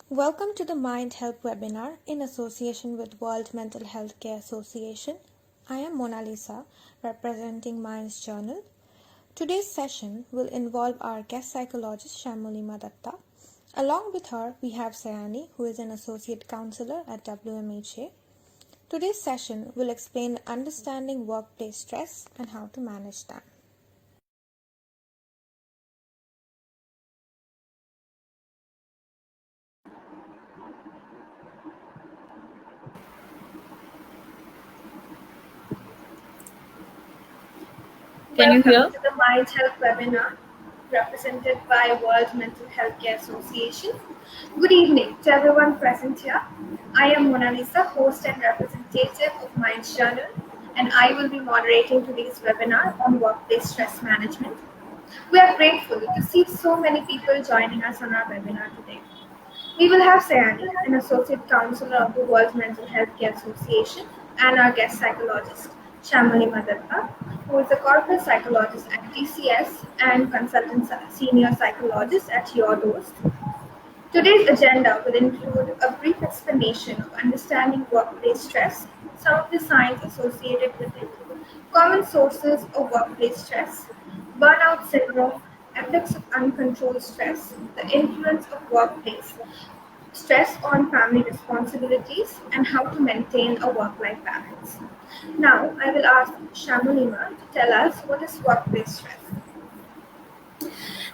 Welcome to the Mind Help webinar in association with World Mental Health Care Association. I am Mona Lisa, representing Mind's Journal. Today's session will involve our guest psychologist Shamuli Madatta. Along with her, we have Sayani, who is an associate counselor at WMHA. Today's session will explain understanding workplace stress and how to manage them. Can you hear? Welcome to the Mind Health webinar represented by World Mental Health Care Association. Good evening to everyone present here. I am Mona Lisa, host and representative of Mind's Journal, and I will be moderating today's webinar on workplace stress management. We are grateful to see so many people joining us on our webinar today. We will have Sayani, an associate counselor of the World Mental Health Care Association, and our guest psychologist, Shamali Madatta, who is a corporate psychologist at TCS and consultant senior psychologist at Your Dost. Today's agenda will include a brief explanation of understanding workplace stress, some of the signs associated with it, common sources of workplace stress, burnout syndrome, effects of uncontrolled stress, the influence of workplace stress on family responsibilities, and how to maintain a work-life balance. Now, I will ask Shamulima to tell us what is workplace stress.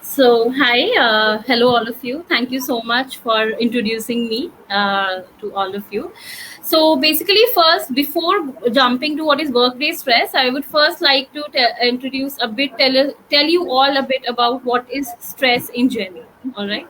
So, hi, hello, all of you. Thank you so much for introducing me to all of you. So, basically, first, before jumping to what is workplace stress, I would first like to introduce a bit, tell you all a bit about what is stress in general. All right.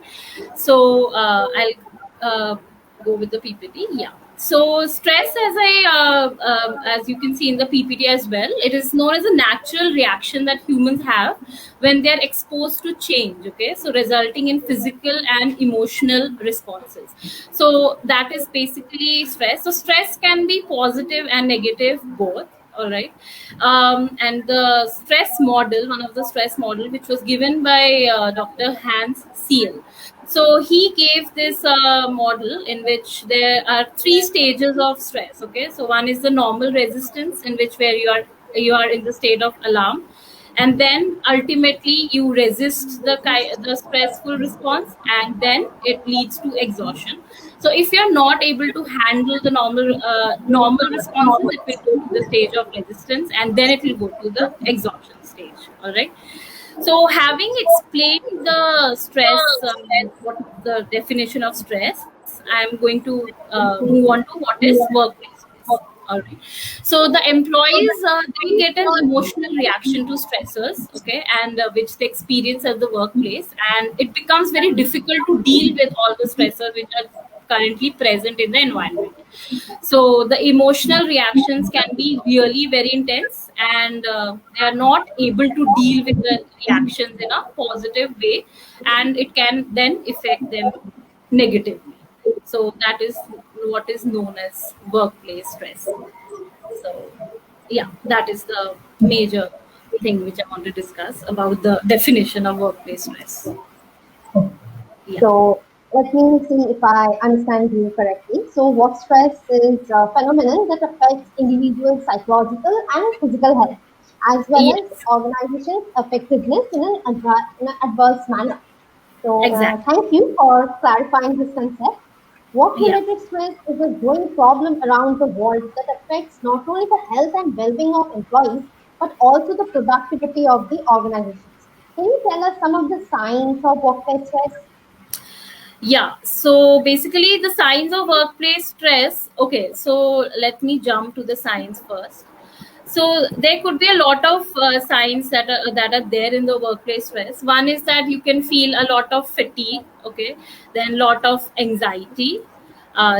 So, I'll go with the PPT. Yeah. So stress, as you can see in the PPT as well, it is known as a natural reaction that humans have when they are exposed to change. Okay, so resulting in physical and emotional responses. So that is basically stress. So stress can be positive and negative both. All right. And the stress model, one of the stress model, which was given by Dr. Hans Seal. So he gave this model in which there are three stages of stress. Okay, so one is the normal resistance, in which where you are in the state of alarm, and then ultimately you resist the stressful response, and then it leads to exhaustion. So if you're not able to handle the normal responses, it will go to the stage of resistance, and then it will go to the exhaustion stage. All right. So, having explained the stress, what the definition of stress, I'm going to move on to what is workplace stress. All right. So, the employees they get an emotional reaction to stressors, okay, and which they experience at the workplace, and it becomes very difficult to deal with all the stressors which are currently present in the environment. So the emotional reactions can be really very intense, and they are not able to deal with the reactions in a positive way, and it can then affect them negatively. So that is what is known as workplace stress. So yeah, that is the major thing which I want to discuss about the definition of workplace stress. Yeah. So let me see if I understand you correctly. So work stress is a phenomenon that affects individual psychological and physical health, as well as Yes, organizations' effectiveness in an adverse manner. So exactly. thank you for clarifying this concept. Yeah. Work-related stress is a growing problem around the world that affects not only the health and well-being of employees, but also the productivity of the organizations. Can you tell us some of the signs of workplace stress? Yeah, so basically the signs of workplace stress. Okay, so let me jump to the signs first. So there could be a lot of signs that are there in the workplace stress. One is that you can feel a lot of fatigue. Okay, then lot of anxiety,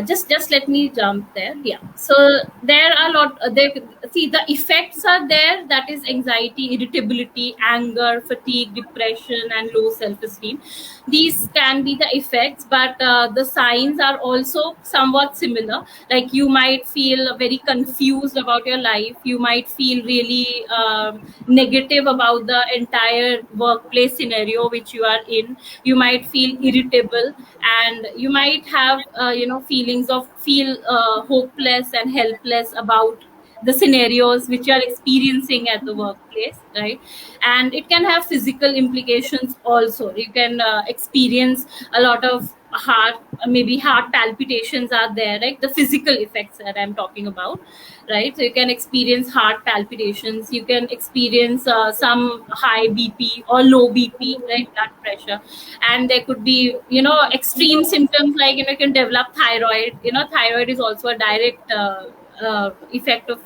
Just let me jump there. Yeah, so there are a lot there. See, the effects are there, that is anxiety, irritability, anger, fatigue, depression, and low self-esteem. These can be the effects, but the signs are also somewhat similar. Like, you might feel very confused about your life, you might feel really negative about the entire workplace scenario which you are in, you might feel irritable, and you might have feelings of feel hopeless and helpless about the scenarios which you are experiencing at the workplace, right? And it can have physical implications also. You can experience a lot of heart, maybe heart palpitations are there, right? The physical effects that I'm talking about, right? So you can experience heart palpitations, you can experience some high BP or low BP, right? Blood pressure. And there could be extreme symptoms, like you can develop thyroid. Thyroid is also a direct effect of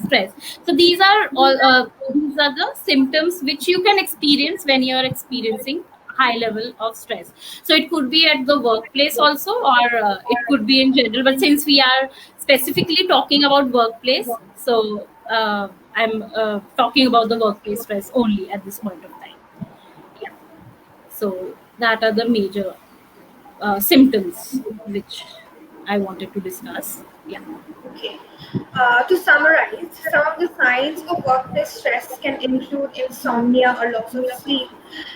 stress. So these are the symptoms which you can experience when you are experiencing high level of stress. So it could be at the workplace also, or it could be in general, but since we are specifically talking about workplace, so I'm talking about the workplace stress only at this point of time. Yeah, so that are the major symptoms which I wanted to discuss. Yeah. Okay. To summarize, some of the signs of workplace stress can include insomnia or loss of sleep,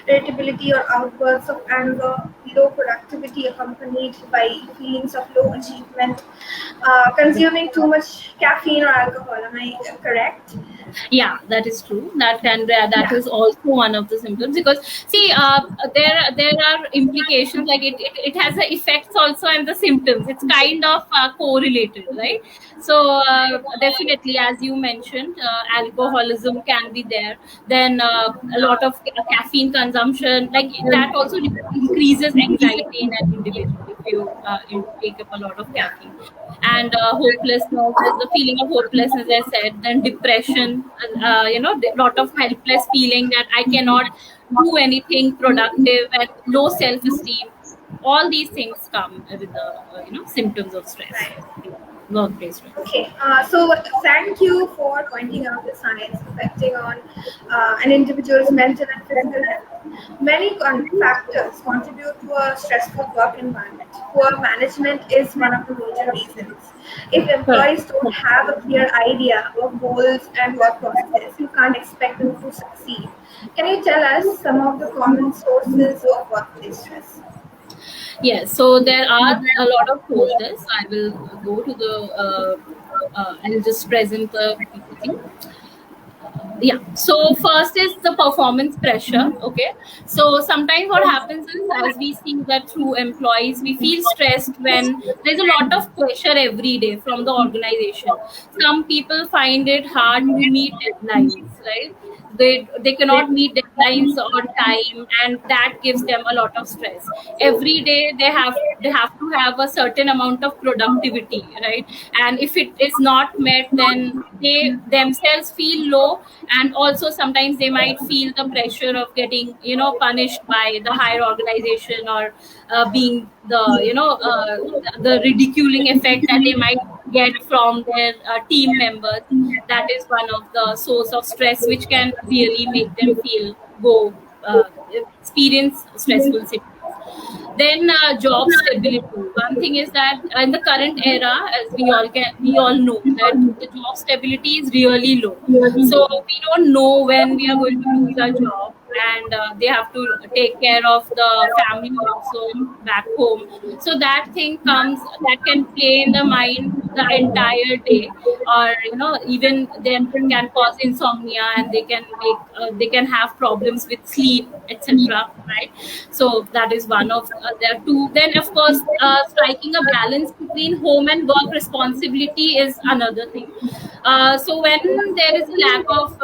irritability or outbursts of anger, low productivity accompanied by feelings of low achievement, consuming too much caffeine or alcohol. Am I correct? Yeah, that is true. That Yeah. is also one of the symptoms, because see, there are implications, like it has the effects also and the symptoms. It's kind of correlated, right? So definitely, as you mentioned, alcoholism can be there. Then a lot of caffeine consumption, like that also increases anxiety in an individual if you take up a lot of Yeah. caffeine. And hopelessness, the feeling of hopelessness, as I said. Then depression, lot of helpless feeling that I cannot do anything productive, and low self-esteem. All these things come with the symptoms of stress, Right. workplace stress. Okay, so thank you for pointing out the signs affecting on an individual's mental and physical health. Many factors contribute to a stressful work environment. Poor management is one of the major reasons. If Correct. employees don't have a clear idea of goals and work processes, you can't expect them to succeed. Can you tell us some of the common sources of workplace stress? Yes, so there are a lot of sources. I will go to the I'll just present the PPT. Yeah, so first is the performance pressure. Okay, so sometimes what happens is, as we see that through employees, we feel stressed when there's a lot of pressure every day from the organization. Some people find it hard to meet deadlines, right? They cannot meet deadlines on time, and that gives them a lot of stress. Every day they have to have a certain amount of productivity, right? And if it is not met, then they themselves feel low. And also sometimes they might feel the pressure of getting punished by the higher organization, or being the ridiculing effect that they might get from their team members. That is one of the source of stress which can really make them feel go experience stressful situations. Then job stability. One thing is that in the current era, as we all know that the job stability is really low. So we don't know when we are going to lose our job, and they have to take care of the family also back home. So that thing comes, that can play in the mind the entire day, or even then can cause insomnia, and they can have problems with sleep, etc., right? So that is one of there are two. Then of course, striking a balance between home and work responsibility is another thing. So when there is a lack of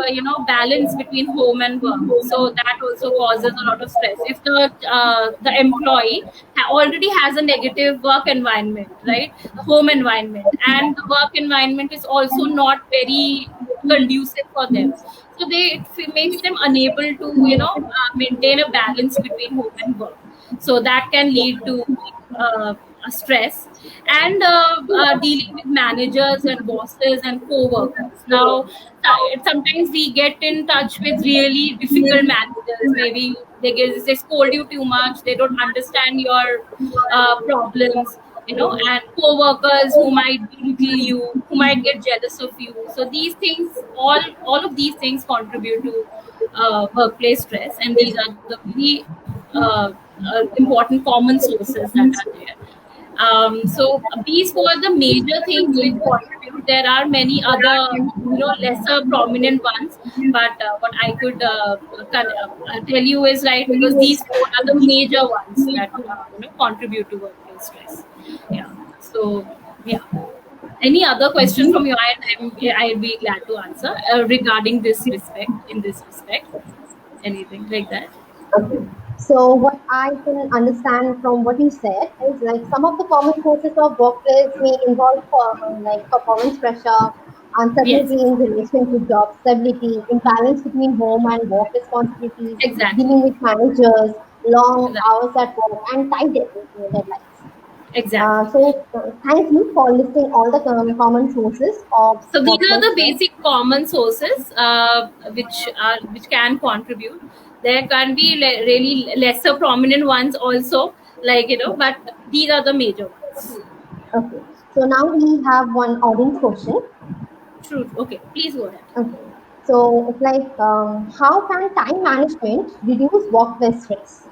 balance between home and work, so that also causes a lot of stress. If the employee already has a negative work environment, right, home environment, and the work environment is also not very conducive for them, so it makes them unable to maintain a balance between home and work. So that can lead to stress, and dealing with managers and bosses and co-workers. Now, sometimes we get in touch with really difficult managers. Maybe they scold you too much. They don't understand your problems, and co-workers who might belittle you, who might get jealous of you. So these things, all of these things contribute to workplace stress, and these are the very important common sources that are there. So these were the major things which contribute. There are many other, lesser prominent ones, but what I could tell you is, right, because these four are the major ones that contribute to workplace stress. Yeah. So yeah. Any other question from your end? I'd be glad to answer regarding this respect. In this respect, anything like that. Okay. So what I can understand from what you said is like some of the common causes of workplace may involve like performance pressure, Yes. uncertainty in relation to job stability, imbalance between home and work responsibilities, Exactly. dealing with managers, long Right. hours at work, and tight deadlines. Exactly. Thank you for listing all the common sources of So these are workplace the stress. basic common sources which can contribute. There can be really lesser prominent ones also, Yes. but these are the major ones. Okay. So now we have one audience question. True. Okay, please go ahead. Okay. So it's like, how can time management reduce workplace stress?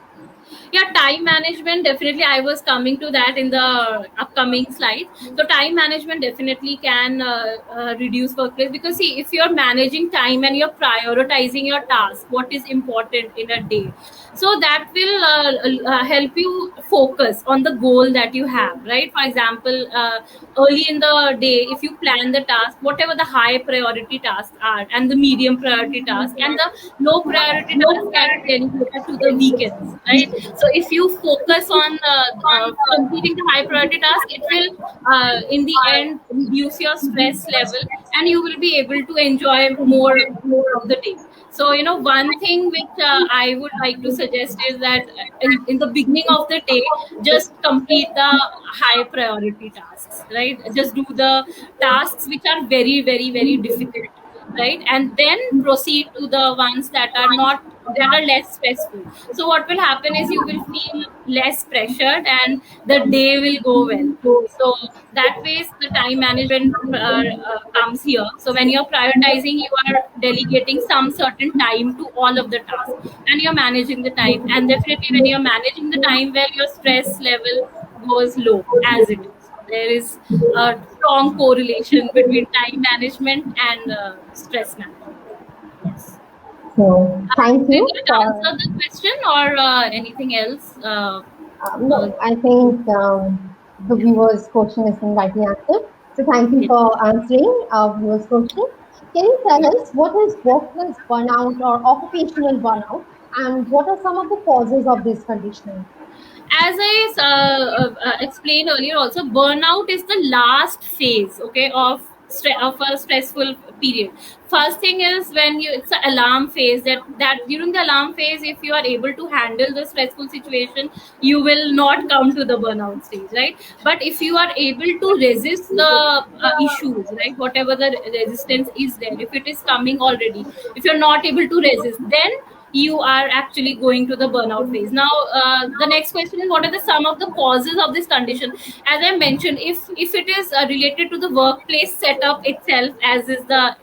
Yeah, time management, definitely. I was coming to that in the upcoming slide. So time management definitely can reduce workplace, because see, if you're managing time and you're prioritizing your task, what is important in a day, so that will help you focus on the goal that you have, right? For example, early in the day, if you plan the task, whatever the high priority tasks are, and the medium priority task, and the low priority task can be delegated to the weekends, right? So if you focus on completing the high priority task, it will in the end reduce your stress level, and you will be able to enjoy more of the day. So one thing which I would like to suggest is that in the beginning of the day, just complete the high priority tasks, right? Just do the tasks which are very, very, very difficult, right? And then proceed to the ones that are less stressful. So what will happen is you will feel less pressured, and the day will go well. So that ways the time management comes here. So when you're prioritizing, you are delegating some certain time to all of the tasks, and you're managing the time. And definitely when you're managing the time well, your stress level goes low as it is. There is a strong correlation between time management and stress management. Yes. So thank Did you that for. answer the question, or anything else? Uh, No, I think the yeah. viewer's question has been rightly answered. So thank you Yeah. for answering our viewer's question. Can you tell us what is workplace burnout or occupational burnout, and what are some of the causes of this condition? As I explained earlier, also burnout is the last phase, okay, of a stressful period. First thing is when it's an alarm phase. That during the alarm phase, if you are able to handle the stressful situation, you will not come to the burnout stage, right? But if you are able to resist the issues, right, whatever the resistance is there, if it is coming already, if you're not able to resist, then you are actually going to the burnout phase. Now, the next question is, what are the some of the causes of this condition? As I mentioned, if it is related to the workplace setup itself, as is the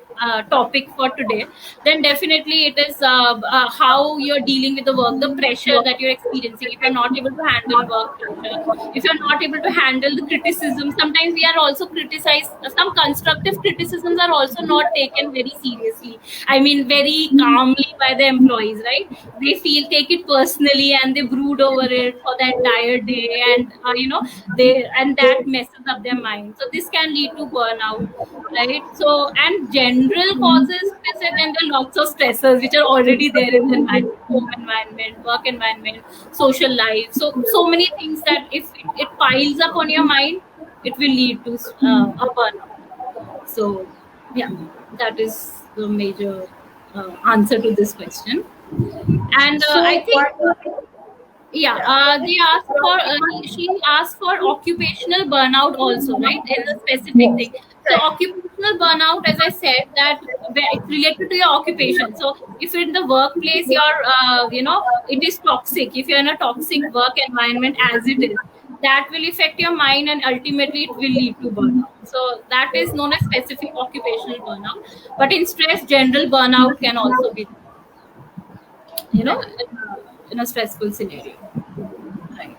topic for today, then definitely it is how you're dealing with the work, the pressure that you're experiencing. If you're not able to handle work pressure, if you're not able to handle the criticism, sometimes we are also criticized. Some constructive criticisms are also not taken very seriously. I mean, very calmly by the employees, right? They take it personally, and they brood over it for the entire day, and that messes up their mind. So this can lead to burnout, right? So, and general causes, then there are lots of stressors which are already there in the environment, home environment, work environment, social life. So many things that if it piles up on your mind, it will lead to a burnout. So, yeah, that is the major answer to this question. And I So think, what? Yeah, Yeah. they asked for she asked for occupational burnout also, right? There's a specific Yes. thing. So Right. occupational burnout, as I said, that it's related to your occupation. So if in the workplace you're it is toxic, if you're in a toxic work environment as it is, that will affect your mind and ultimately it will lead to burnout. So that is known as specific occupational burnout. But in stress, general burnout can also be, Right. in a stressful scenario, right?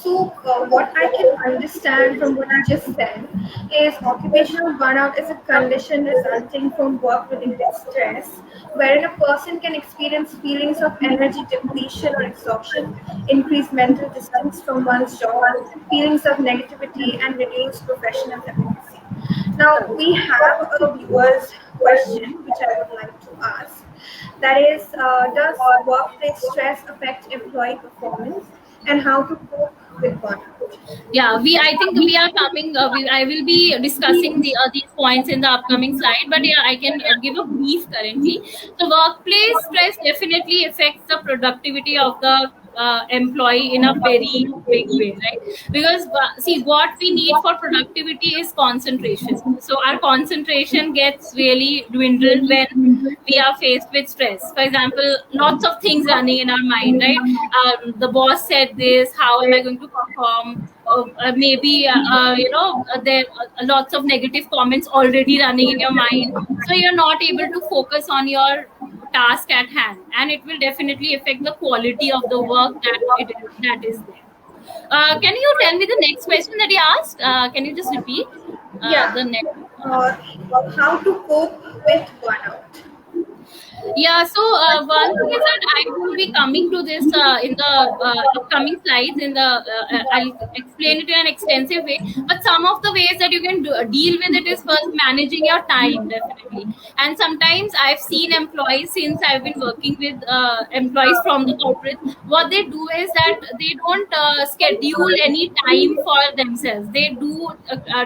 So, what I can understand from what you just said is occupational burnout is a condition resulting from work related stress, wherein a person can experience feelings of energy depletion or exhaustion, increased mental distance from one's job, feelings of negativity, and reduced professional efficacy. Now, we have a viewer's question which I would like to ask. That is, does workplace stress affect employee performance and how to cope with burnout? Yeah, I think we are coming, I will be discussing these points in the upcoming slide, but yeah, I can give a brief currently. So workplace stress definitely affects the productivity of the employee in a very big way, right? Because see, what we need for productivity is concentration. So our concentration gets really dwindled when we are faced with stress. For example, lots of things running in our mind, right? The boss said this, how am I going to perform? Maybe there are lots of negative comments already running in your mind, so you're not able to focus on your task at hand, and it will definitely affect the quality of the work that is there. Can you tell me the next question that you asked? Can you just repeat Yeah, the next? uh, how to cope with burnout? Yeah, so one thing is that I will be coming to this in the upcoming slides. I'll explain it in an extensive way. But some of the ways that you can deal with it is first managing your time, definitely. And sometimes I've seen employees, since I've been working with employees from the corporate, what they do is that they don't schedule any time for themselves. They do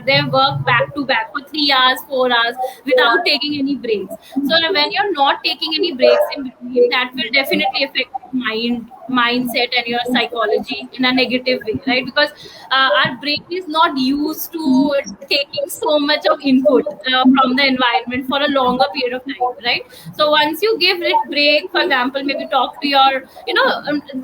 their work back to back for 3 hours, 4 hours without taking any breaks. So when you're not taking any breaks in between, that will definitely affect your mindset and your psychology in a negative way, right? Because our brain is not used to taking so much of input from the environment for a longer period of time, right? So once you give it break, for example, maybe talk to your,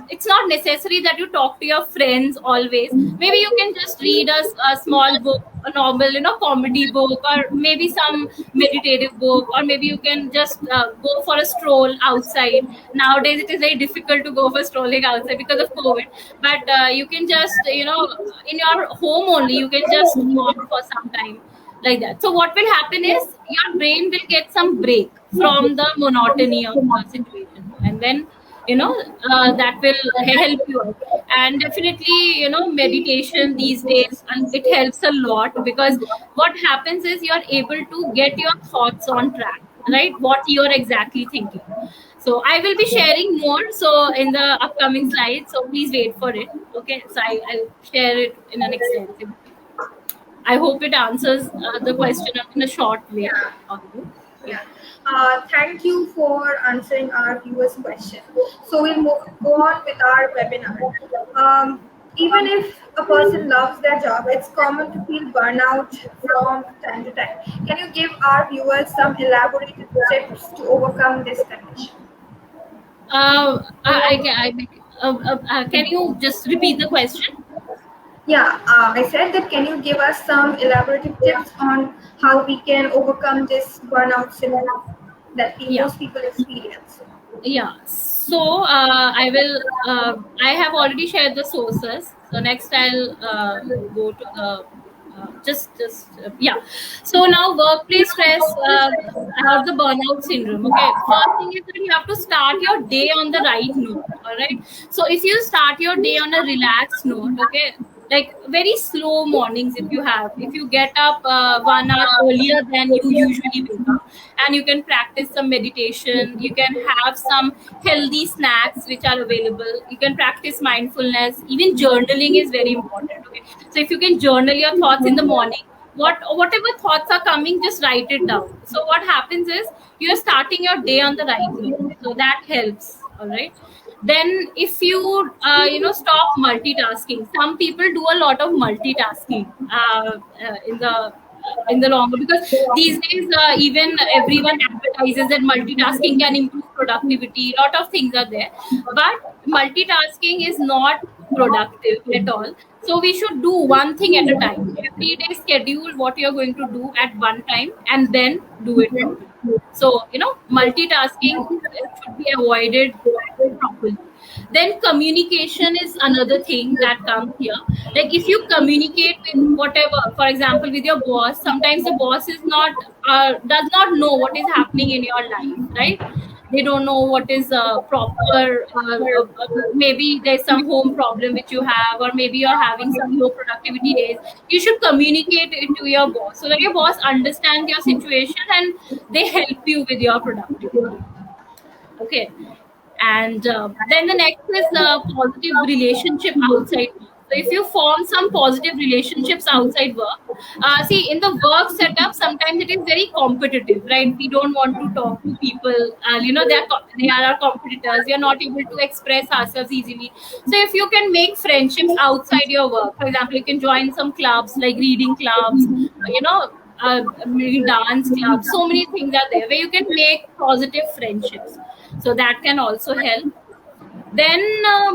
it's not necessary that you talk to your friends always. Maybe you can just read a small book, a novel, comedy book, or maybe some meditative book, or maybe you can just go for a stroll outside. Nowadays it is very difficult to go for strolling outside because of COVID, but you can just, in your home only, you can just walk for some time, like that. So what will happen is your brain will get some break from the monotony of the situation, and then that will help you out. And definitely, meditation these days, it helps a lot, because what happens is you're able to get your thoughts on track, right? What you're exactly thinking. So I will be sharing more so in the upcoming slides, so please wait for it. Okay, so I'll share it in an extensive way. I hope it answers the question in a short way. Yeah, Okay. Yeah. yeah. Thank you for answering our viewers' question. So we'll go on with our webinar. Even if a person loves their job, it's common to feel burnout from time to time. Can you give our viewers some elaborated tips to overcome this condition? Can you just repeat the question? Yeah, I said that can you give us some elaborative tips on how we can overcome this burnout syndrome that Yeah. most people experience? Yeah, so I have already shared the sources, so next I'll go to the yeah. So now workplace stress, or the burnout syndrome. Okay, first thing is that you have to start your day on the right note. All right, so if you start your day on a relaxed note, okay, like very slow mornings, if you get up 1 hour earlier than you usually wake up, and you can practice some meditation, you can have some healthy snacks which are available, you can practice mindfulness, even journaling is very important. Okay, so if you can journal your thoughts in the morning, whatever thoughts are coming, just write it down. So what happens is you're starting your day on the right note, so that helps. All right. Then if you stop multitasking. Some people do a lot of multitasking in the long run, because these days even everyone advertises that multitasking can improve productivity. A lot of things are there, but multitasking is not productive at all. So we should do one thing at a time. Every day schedule what you're going to do at one time and then do it properly. So multitasking should be avoided properly. Then communication is another thing that comes here. Like if you communicate with whatever, for example, with your boss, sometimes the boss is not does not know what is happening in your life, right? They don't know what is proper. Maybe there's some home problem which you have, or maybe you're having some low productivity days. You should communicate it to your boss so that your boss understands your situation and they help you with your productivity. Okay. And then the next is positive relationship outside work. So if you form some positive relationships outside work, see, in the work setup sometimes it is very competitive, right? We don't want to talk to people, they are our competitors. We are not able to express ourselves easily. So if you can make friendships outside your work, for example, you can join some clubs like reading clubs, maybe dance clubs. So many things are there where you can make positive friendships, so that can also help. Then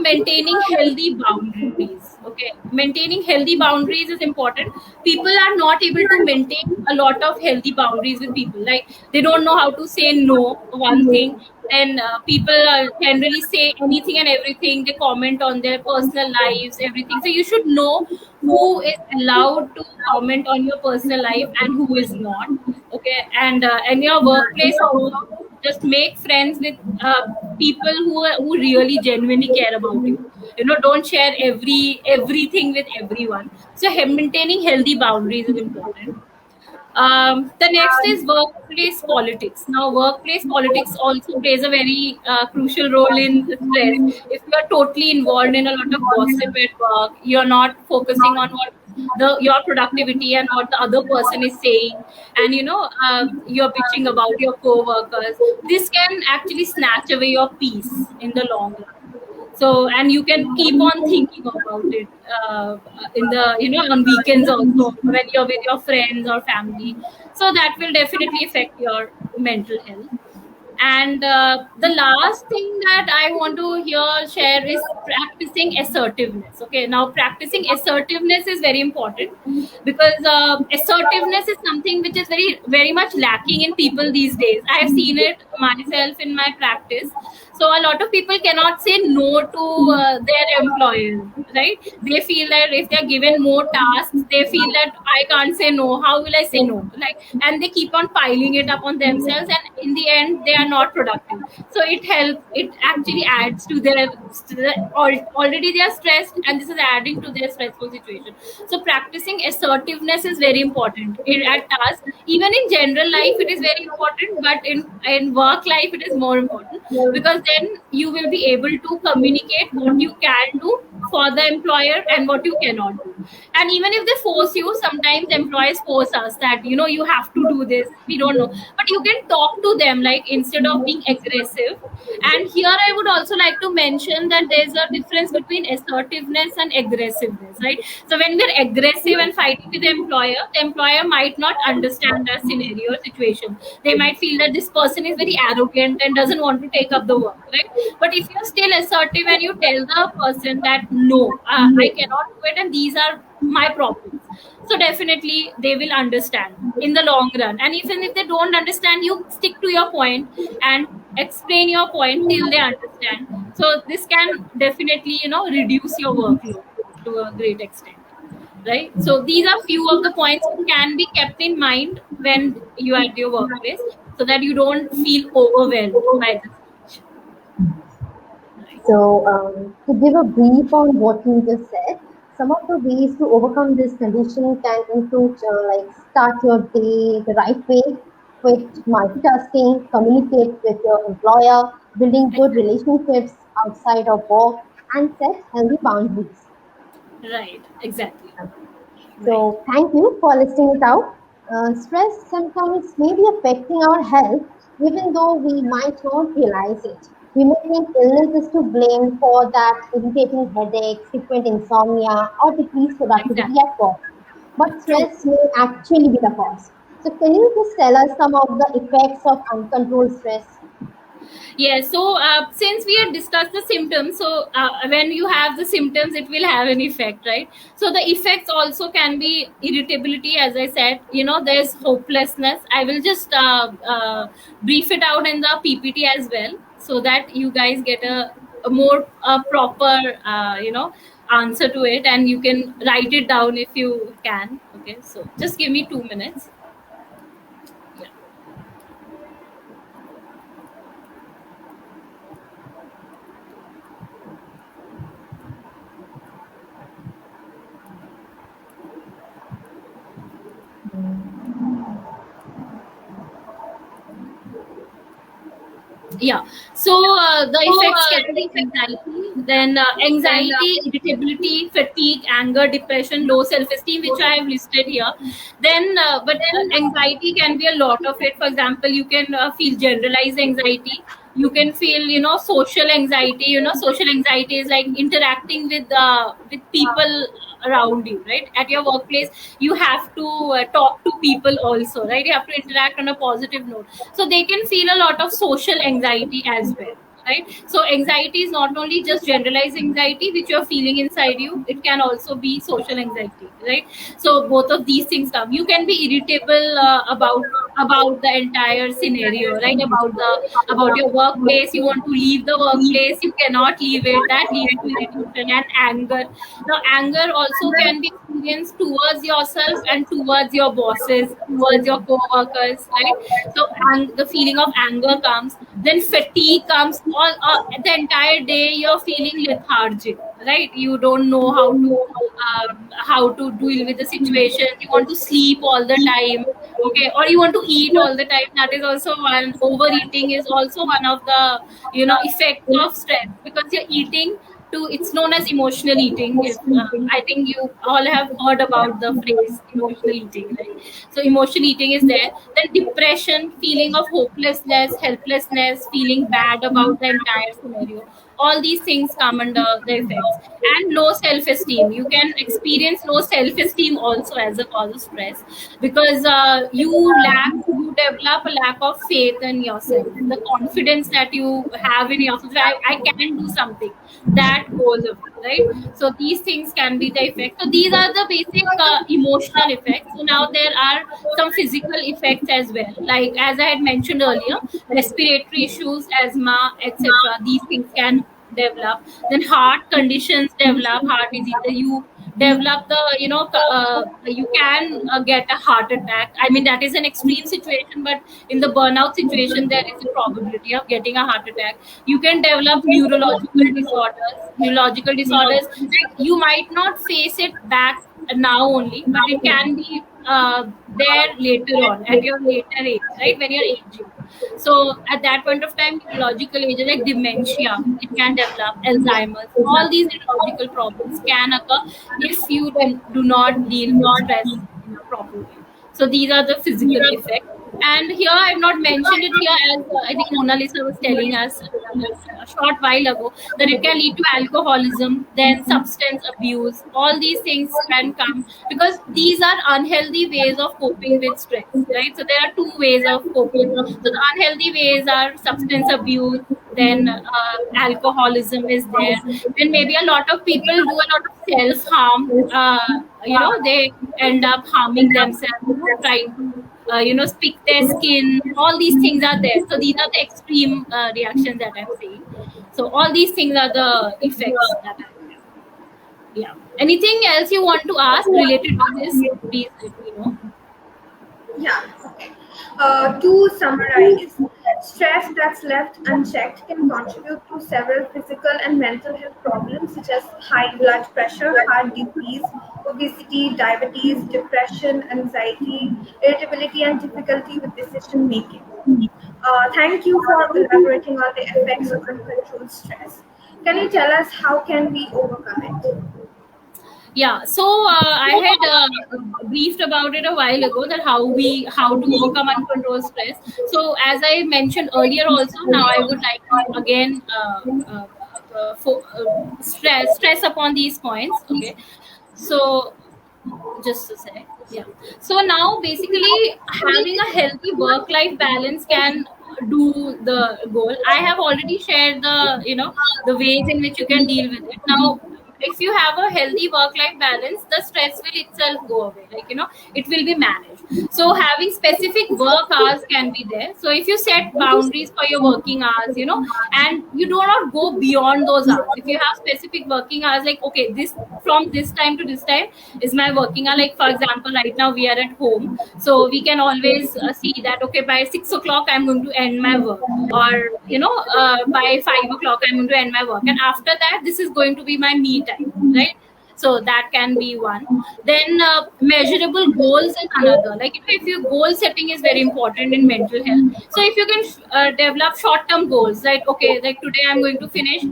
maintaining healthy boundaries. Okay, maintaining healthy boundaries is important. People are not able to maintain a lot of healthy boundaries with people, like they don't know how to say no, one thing. Then people generally say anything and everything. They comment on their personal lives, everything. So you should know who is allowed to comment on your personal life and who is not. Okay. And your workplace also, just make friends with people who really genuinely care about you. Don't share everything with everyone. So maintaining healthy boundaries is important. The next is workplace politics. Now, workplace politics also plays a very crucial role in stress. If you are totally involved in a lot of gossip at work, you're not focusing on what your productivity and what the other person is saying, and you're bitching about your co-workers. This can actually snatch away your peace in the long run. So, and you can keep on thinking about it in the on weekends also, when you're with your friends or family. So that will definitely affect your mental health. And the last thing that I want to here share is practicing assertiveness. Okay, now practicing assertiveness is very important, because assertiveness is something which is very, very much lacking in people these days. I have seen it myself in my practice. So a lot of people cannot say no to their employers, right? They feel that if they're given more tasks, they feel that I can't say no. How will I say no? Like, and they keep on piling it up on themselves, and in the end, they are not productive. So it helps. It actually adds to their already they are stressed, and this is adding to their stressful situation. So practicing assertiveness is very important at tasks. Even in general life, it is very important, but in work life, it is more important, because then you will be able to communicate what you can do for the employer and what you cannot do. And even if they force you, sometimes employers force us that you have to do this, we don't know, but you can talk to them, like, instead of being aggressive. And here I would also like to mention that there's a difference between assertiveness and aggressiveness, right? So when we're aggressive and fighting with the employer might not understand our scenario or situation. They might feel that this person is very arrogant and doesn't want to take up the work, right? But if you're still assertive and you tell the person that no, I cannot do it, and these are my problems, so definitely they will understand in the long run. And even if they don't understand, you stick to your point and explain your point till they understand. So this can definitely reduce your workload to a great extent, right? So these are few of the points that can be kept in mind when you are at your workplace, so that you don't feel overwhelmed by this. Right. So, to give a brief on what you just said, some of the ways to overcome this condition can include like start your day the right way, quit multitasking, communicate with your employer, building good Exactly. relationships outside of work, and set healthy boundaries. Right. Exactly. Right. So, thank you for listening it out. Stress sometimes may be affecting our health, even though we might not realize it. We may think illness is to blame for that irritating headache, frequent insomnia, or decreased productivity Exactly. at work. But True. stress may actually be the cause. So, can you just tell us some of the effects of uncontrolled stress? Yes. So since we had discussed the symptoms, so when you have the symptoms, it will have an effect, right? So the effects also can be irritability, as I said. There's hopelessness. I will just brief it out in the PPT as well, so that you guys get a more proper, answer to it, and you can write it down if you can. Okay. So just give me 2 minutes. Yeah. Yeah. So the effects can be anxiety, then anxiety, irritability, fatigue, anger, depression, low self-esteem, which I have listed here. Then but anxiety can be a lot of it. For example, you can feel generalized anxiety. You can feel, social anxiety. Social anxiety is like interacting with people around you, right? At your workplace, you have to talk to people also, right? You have to interact on a positive note, so they can feel a lot of social anxiety as well, right? So anxiety is not only just generalized anxiety which you're feeling inside you, it can also be social anxiety, right? So both of these things come. You can be irritable about the entire scenario, right? About your workplace. You want to leave the workplace, you cannot leave it. That leads to irritation and anger. Now anger also can be experienced towards yourself and towards your bosses, towards your co-workers, right? So the feeling of anger comes. Then fatigue comes. All the entire day you're feeling lethargic, right? You don't know how to deal with the situation. You want to sleep all the time. Okay, or you want to eat all the time. That is also one. Overeating is also one of the effects of stress, because you're eating to, it's known as emotional eating. If I think you all have heard about the phrase emotional eating, right? So emotional eating is there. Then depression, feeling of hopelessness, helplessness, feeling bad about the entire scenario. All these things come under the effects. And low self-esteem, you can experience low self-esteem also as a cause of stress, because you develop a lack of faith in yourself. The confidence that you have in yourself, I can do something, that goes away, right? So these things can be the effect. So these are the basic emotional effects. So now there are some physical effects as well, like as I had mentioned earlier, respiratory issues, asthma, etc. These things can develop. Then heart conditions develop, heart disease. You develop the, you can get a heart attack. I mean, that is an extreme situation, but in the burnout situation there is a probability of getting a heart attack. You can develop neurological disorders. Like, you might not face it back now only, but it can be there later on, at your later age, right, when you're aging. So at that point of time, neurological ages like dementia, it can develop, Alzheimer's. All these neurological problems can occur if you do not deal with stress in a proper way. So these are the physical effects. And here I have not mentioned it here, as I think Mona Lisa was telling us a short while ago, that it can lead to alcoholism, then substance abuse. All these things can come, because these are unhealthy ways of coping with stress, right? So there are two ways of coping. So the unhealthy ways are substance abuse, then alcoholism is there. Then maybe a lot of people do a lot of self harm. They end up harming themselves, trying to speak their skin. All these things are there. So these are the extreme reactions that I'm saying. So all these things are the effects that I have. Yeah. Anything else you want to ask related to this? Please let me know. Yeah, okay. To summarize, stress that's left unchecked can contribute to several physical and mental health problems such as high blood pressure, heart disease, obesity, diabetes, depression, anxiety, irritability, and difficulty with decision making. Thank you for elaborating on the effects of uncontrolled stress. Can you tell us how can we overcome it? Yeah, so I had briefed about it a while ago, that how to overcome uncontrolled stress. So as I mentioned earlier also, now I would like to again stress upon these points. Okay, so just a sec. Yeah, so now basically having a healthy work life balance can do the goal. I have already shared the, the ways in which you can deal with it. Now if you have a healthy work life balance, the stress will itself go away, like, it will be managed. So having specific work hours can be there. So if you set boundaries for your working hours, and you do not go beyond those hours. If you have specific working hours, like, okay, this from this time to this time is my working hour. Like, for example, right now we are at home, so we can always see that, okay, by 6 o'clock I'm going to end my work, or by 5 o'clock I'm going to end my work, and after that this is going to be my me time, right? So that can be one. Then measurable goals is another. Like, if your goal setting is very important in mental health. So if you can develop short term goals, like, okay, like today I'm going to finish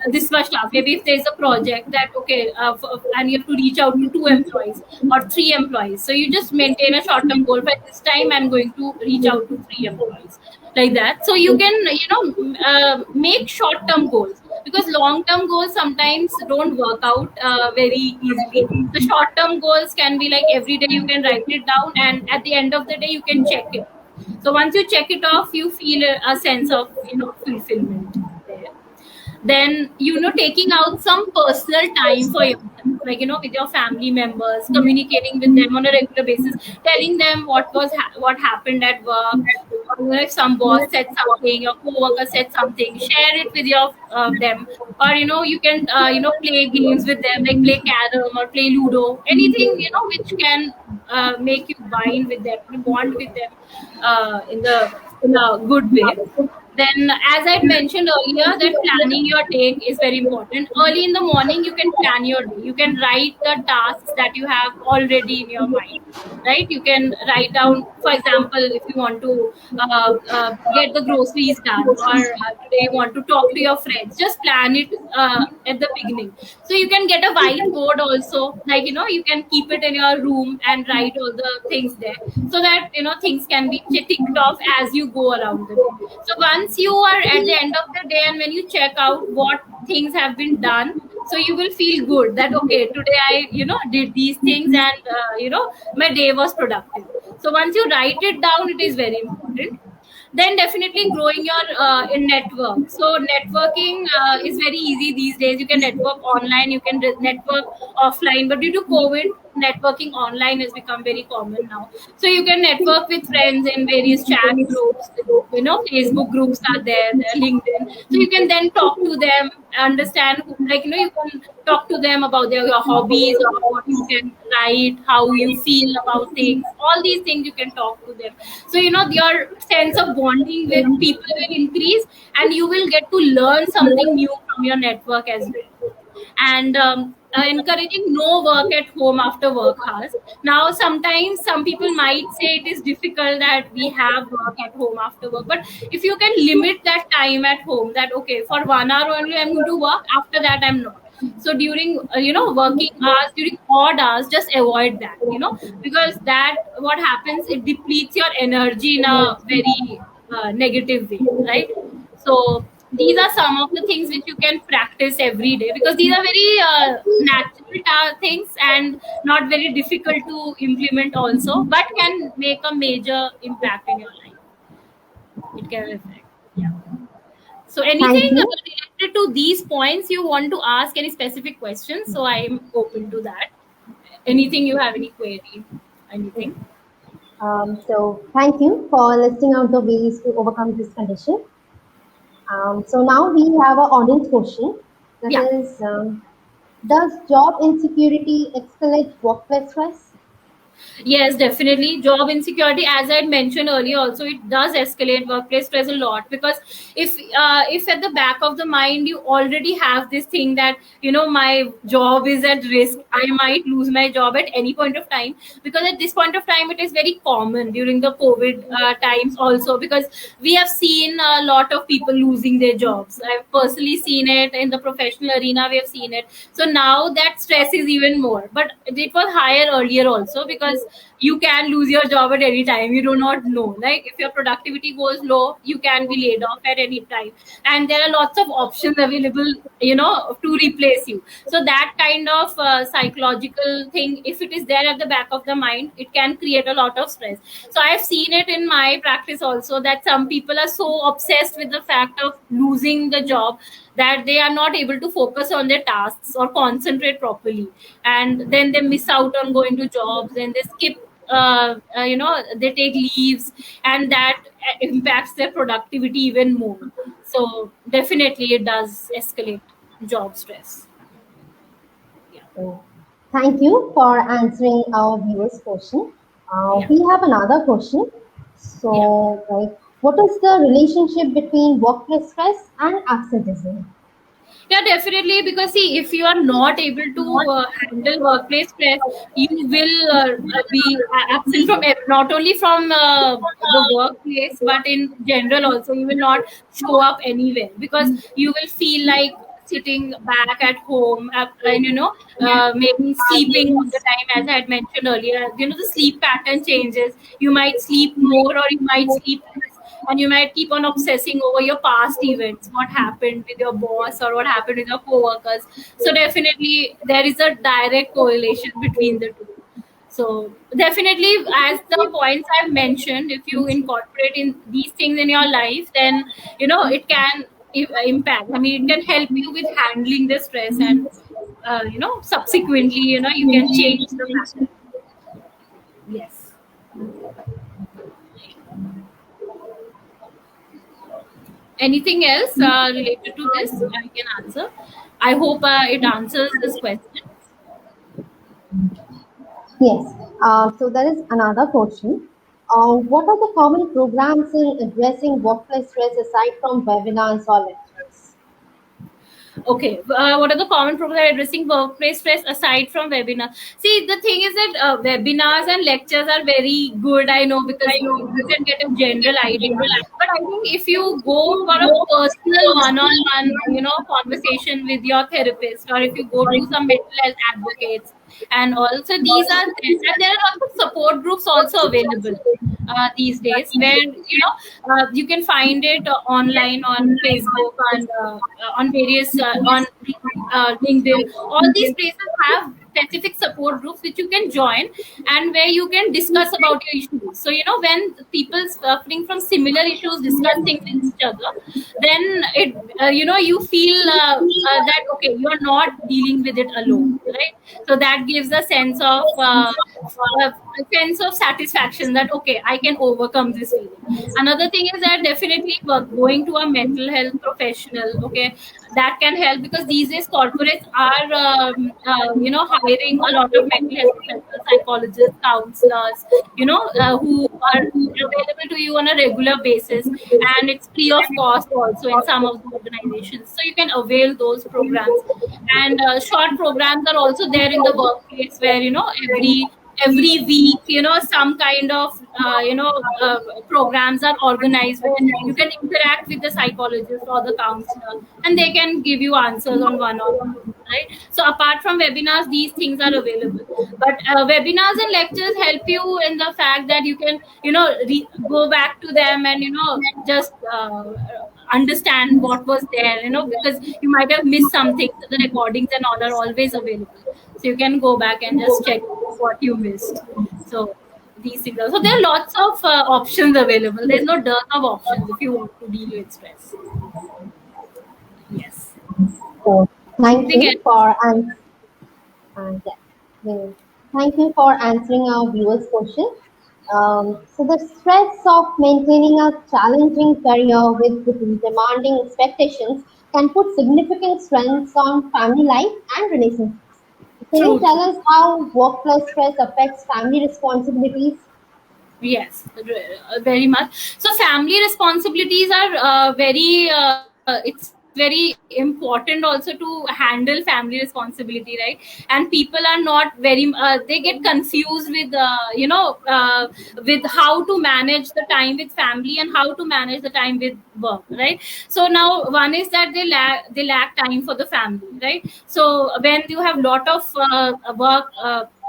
this much stuff. Maybe if there's a project that, okay, and you have to reach out to 2 employees or 3 employees, so you just maintain a short term goal. By this time I'm going to reach out to 3 employees, like that. So you can make short term goals, because long term goals sometimes don't work out very easily. The short term goals can be like, every day you can write it down, and at the end of the day you can check it. So once you check it off, you feel a sense of fulfillment there. Then, taking out some personal time for yourself, like, with your family members, communicating with them on a regular basis, telling them what happened at work, or, if some boss said something, your coworker said something, share it with your them. Or, you can play games with them, like play carom or play ludo, anything, which can make you bind with them, bond with them in a good way. Then, as I mentioned earlier, that planning your day is very important. Early in the morning, you can plan your day. You can write the tasks that you have already in your mind, right? You can write down, for example, if you want to get the groceries done, or today you want to talk to your friends, just plan it at the beginning. So you can get a whiteboard also, like, you can keep it in your room and write all the things there, so that, things can be ticked off as you go around the day. So once you are at the end of the day, and when you check out what things have been done, so you will feel good that, okay, today I did these things, and my day was productive. So once you write it down, it is very important. Then definitely growing your in network. So networking is very easy these days. You can network online, you can network offline, but due to COVID, networking online has become very common now. So you can network with friends in various chat groups, Facebook groups are there, LinkedIn. So you can then talk to them, understand like, you can talk to them about your hobbies, about what you can write, how you feel about things, all these things you can talk to them. So, your sense of bonding with people will increase, and you will get to learn something new from your network as well. And encouraging no work at home after work hours. Now sometimes some people might say it is difficult that we have work at home after work, but if you can limit that time at home, that, okay, for 1 hour only I'm going to work, after that I'm not. So during working hours, during odd hours, just avoid that, because that, what happens, it depletes your energy in a very negative way, right? So these are some of the things which you can practice every day, because these are very natural things, and not very difficult to implement also, but can make a major impact in your life. It can affect. Yeah. So Thank anything you. related to these points you want to ask, any specific questions, so I'm open to that. Anything you have, any query, anything? So thank you for listing out the ways to overcome this condition. So now we have an audience question. That Yeah. is, does job insecurity escalate workplace stress? Yes, definitely. Job insecurity, as I had mentioned earlier, also it does escalate workplace stress a lot, because if at the back of the mind you already have this thing that my job is at risk, I might lose my job at any point of time. Because at this point of time, it is very common during the COVID times also, because we have seen a lot of people losing their jobs. I've personally seen it in the professional arena. We have seen it. So now that stress is even more, but it was higher earlier also, because you can lose your job at any time. You do not know, like if your productivity goes low, you can be laid off at any time, and there are lots of options available, to replace you. So that kind of psychological thing, if it is there at the back of the mind, it can create a lot of stress. So I've seen it in my practice also, that some people are so obsessed with the fact of losing the job that they are not able to focus on their tasks or concentrate properly, and then they miss out on going to jobs, and they skip they take leaves, and that impacts their productivity even more. So definitely it does escalate job stress. Yeah. So, thank you for answering our viewers' question. Yeah. We have another question. Yeah. So, like, what is the relationship between workplace stress and absenteeism? Yeah, definitely. Because see, if you are not able to handle workplace stress, you will be absent from not only from the workplace, but in general also. You will not show up anywhere, because you will feel like sitting back at home, and maybe sleeping all the time, as I had mentioned earlier. The sleep pattern changes. You might sleep more, or you might sleep less, and you might keep on obsessing over your past events, what happened with your boss or what happened with your coworkers. So definitely there is a direct correlation between the two. So definitely, as the points I've mentioned, if you incorporate in these things in your life, then it can impact, I mean, it can help you with handling the stress, and subsequently, you can change the pattern. Yes. Anything else related to this I can answer? I hope it answers this question. Yes. So there is another question. What are the common programs in addressing workplace stress aside from webinars or lectures? Okay, what are the common problems that are addressing workplace stress aside from webinars? See, the thing is that webinars and lectures are very good, I know, because you can get a general idea. But I think if you go for a personal one-on-one, conversation with your therapist, or if you go to some mental health advocates, and also these are there, and there are lots of support groups also available these days, where you can find it online on Facebook, and on various on LinkedIn. All these places have specific support groups which you can join, and where you can discuss about your issues. So when people suffering from similar issues discuss things with each other, then it you feel that okay, you are not dealing with it alone, right? So that gives a sense of satisfaction, that okay, I can overcome this feeling. Another thing is that definitely going to a mental health professional, okay, that can help, because these days corporates are hiring a lot of mental health professionals, psychologists, counselors, who are available to you on a regular basis, and it's free of cost also in some of the organizations, so you can avail those programs. And short programs are also there in the workplace, where every week, some kind of programs are organized, where you can interact with the psychologist or the counselor, and they can give you answers on one-on-one, right? So apart from webinars, these things are available. But webinars and lectures help you in the fact that you can go back to them, and just understand what was there, because you might have missed something. So the recordings and all are always available, so you can go back and just check what you missed. So these things so there are lots of options available. There's no dearth of options if you want to deal with stress. Yes. So, thank Anything you else? for yeah, well, thank you for answering our viewers' question. So the stress of maintaining a challenging career with demanding expectations can put significant strains on family life and relationships. Can you True, tell true. us how workplace stress affects family responsibilities? Yes, very much. So family responsibilities are it's very important also to handle family responsibility, right? And people are not they get confused with with how to manage the time with family and how to manage the time with work, right? So now one is that they lack time for the family, right? So when you have lot of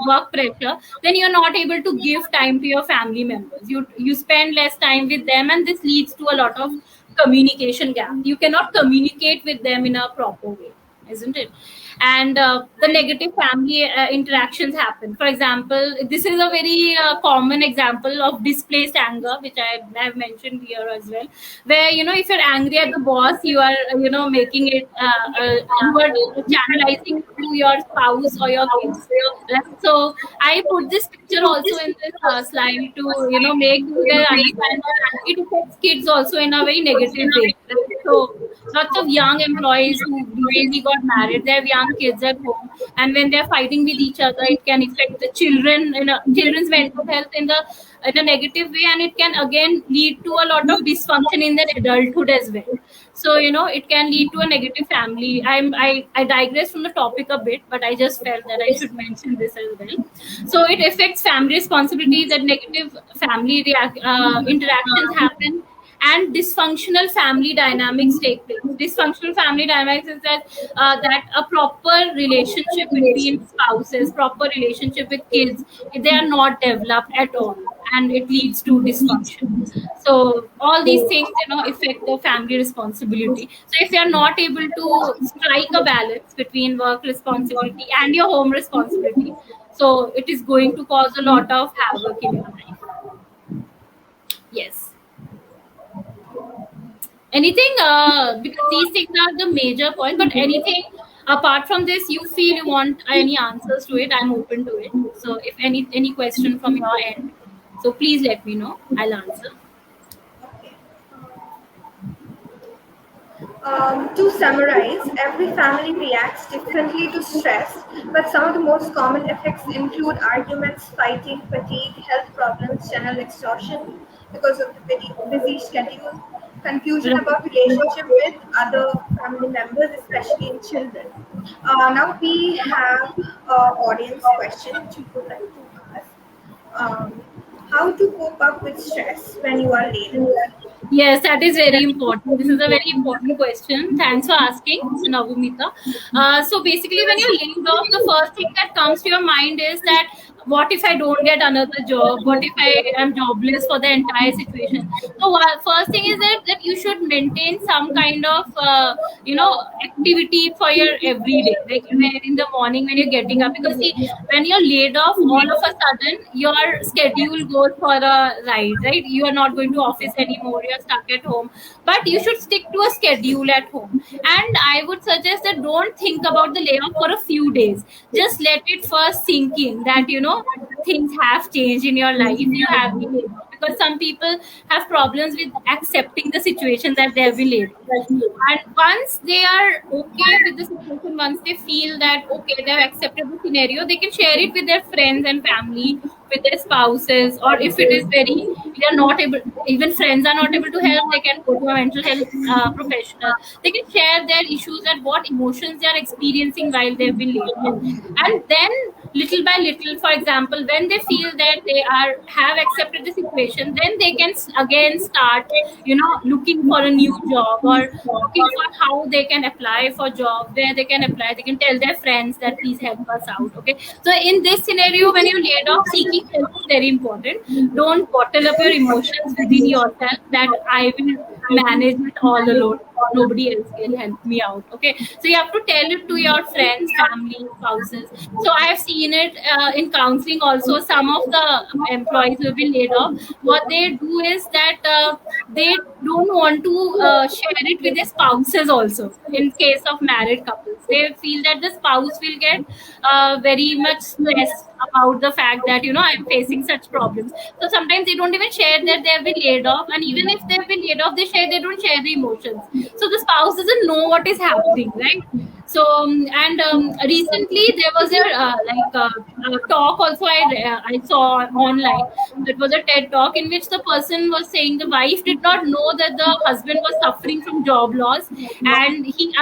work pressure, then you're not able to give time to your family members. You spend less time with them, and this leads to a lot of communication gap. You cannot communicate with them in a proper way, isn't it? And the negative family interactions happen. For example, this is a very common example of displaced anger, which I have mentioned here as well, where if you're angry at the boss, you are making it you are channelizing it to your spouse or your kids, right? So I put this picture also in this slide to make you guys understand that it affects kids also in a very negative way, right? So lots of young employees who recently got married, they have young kids at home, and when they're fighting with each other, it can affect the children's mental health in a negative way, and it can again lead to a lot of dysfunction in their adulthood as well. So it can lead to a negative family. I digress from the topic a bit, but I just felt that I should mention this as well. So it affects family responsibilities, that negative family interactions happen, and dysfunctional family dynamics take place. Dysfunctional family dynamics is that a proper relationship between spouses, proper relationship with kids, they are not developed at all, and it leads to dysfunction. So all these things affect the family responsibility. So if you are not able to strike a balance between work responsibility and your home responsibility, so it is going to cause a lot of havoc in your life. Yes. Anything, because these things are the major points, but anything apart from this you feel you want any answers to it, I'm open to it. So if any question from your end, so please let me know, I'll answer. Okay. To summarize, every family reacts differently to stress, but some of the most common effects include arguments, fighting, fatigue, health problems, general exhaustion because of the busy schedule, confusion Right. about relationship with other family members, especially in children. Now we have an audience question which we would like to ask. Um, how to cope up with stress when you are laid off? Yes, that is very important. This is a very important question. Thanks for asking, Navumita. So basically, when you're laid off, the first thing that comes to your mind is that what if I don't get another job? What if I am jobless for the entire situation? So first thing is that you should maintain some kind of activity for your everyday, like in the morning when you're getting up. Because see, when you're laid off, all of a sudden your schedule goes for a ride, right? You are not going to office anymore, you're stuck at home, but you should stick to a schedule at home. And I would suggest that don't think about the layoff for a few days. Just let it first sink in that things have changed in your life, you have been laid off. Because some people have problems with accepting the situation that they have been laid off. And once they are okay with the situation, once they feel that okay, they have accepted the scenario, they can share it with their friends and family, with their spouses, or if it is very, they are not able, even friends are not able to help, they can go to a mental health professional. They can share their issues and what emotions they are experiencing while they've been laid off. And then little by little, for example, when they feel that they are have accepted the situation, then they can again start looking for a new job, or looking for how they can apply for job, where they can apply. They can tell their friends that please help us out. Okay, so in this scenario, when you're laid off, seeking help is very important. Don't bottle up your emotions within yourself that I will manage it all alone, nobody else can help me out. Okay, so you have to tell it to your friends, family, spouses. So I have seen it in counseling also. Some of the employees who have been laid off, what they do is that they don't want to share it with their spouses also. In case of married couples, they feel that the spouse will get very much stressed about the fact that I'm facing such problems. So sometimes they don't even share that they have been laid off, and even if they've been laid off, they don't share the emotions. So the spouse doesn't know what is happening, right? So and recently there was a talk also I saw online. It was a TED talk in which the person was saying the wife did not know that the husband was suffering from job loss, and he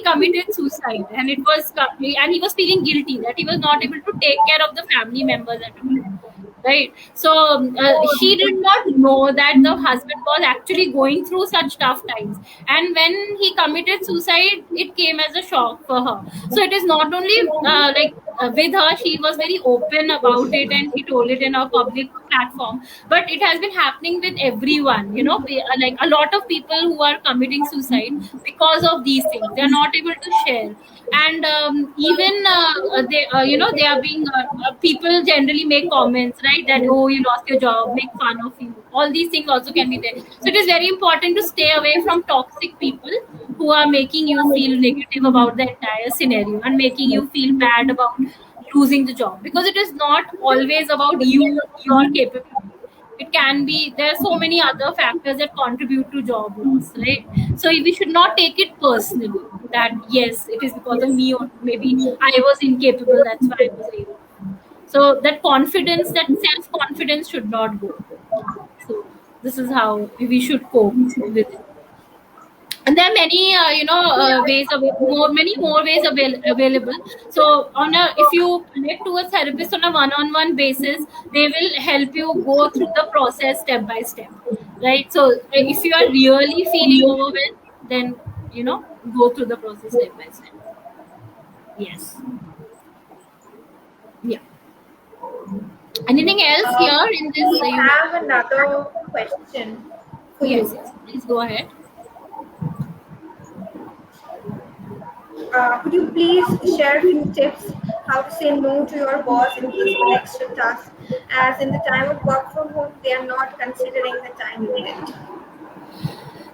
committed suicide, and he was feeling guilty that he was not able to take care of the family members at all, right? So she did not know that the husband was actually going through such tough times, and when he committed suicide, it came as a shock for her. So it is not only with her, she was very open about it and she told it in a public platform, but it has been happening with everyone, like a lot of people who are committing suicide because of these things they are not able to share. And even they are being people generally make comments, right, that oh, you lost your job, make fun of you, all these things also can be there. So it is very important to stay away from toxic people who are making you feel negative about the entire scenario and making you feel bad about losing the job, because it is not always about your capability. It can be, there are so many other factors that contribute to job loss, right? So we should not take it personally that yes, it is because of me, or maybe I was incapable, that's why I was laid off. So that confidence, that self confidence should not go. So this is how we should cope with it. And there are many ways of many more ways available. So on a if you connect to a therapist on a one-on-one basis, they will help you go through the process step by step, right? So if you are really feeling overwhelmed, then go through the process step by step. Yes. Yeah. Anything else here in this We have another question for yes, you. yes, please go ahead. Could you please share a few tips how to say no to your boss in case of an extra task, as in the time of work from home, they are not considering the time needed?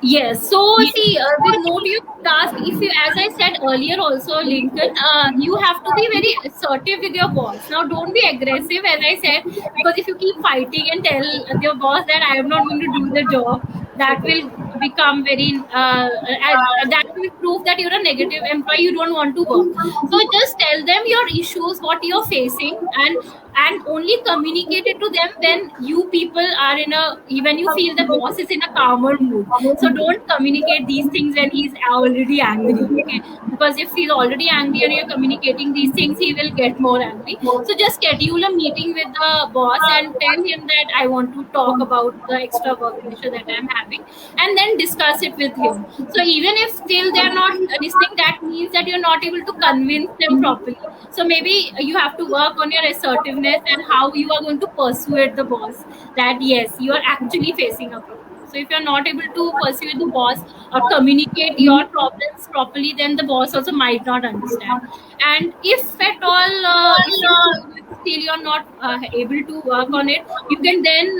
Yes. So see, with no to your task, if you, as I said earlier, also Lincoln, you have to be very assertive with your boss. Now, don't be aggressive, as I said, because if you keep fighting and tell your boss that I am not going to do the job, that will become very that will prove that you're a negative employee. You don't want to work. So just tell them your issues, what you're facing, and only communicate it to them when you people are in a when you feel the boss is in a calmer mood. So don't communicate these things when he's already angry, okay? Because if he's already angry and you're communicating these things, he will get more angry. So just schedule a meeting with the boss and tell him that I want to talk about the extra work pressure that I'm having, and then discuss it with him. So even if still they're not listening, that means that you're not able to convince them properly. So maybe you have to work on your assertiveness and how you are going to persuade the boss that yes, you are actually facing a problem. So if you're not able to persuade the boss or communicate your problems properly, then the boss also might not understand. And if at all, if you feel that still you're not able to work on it, you can then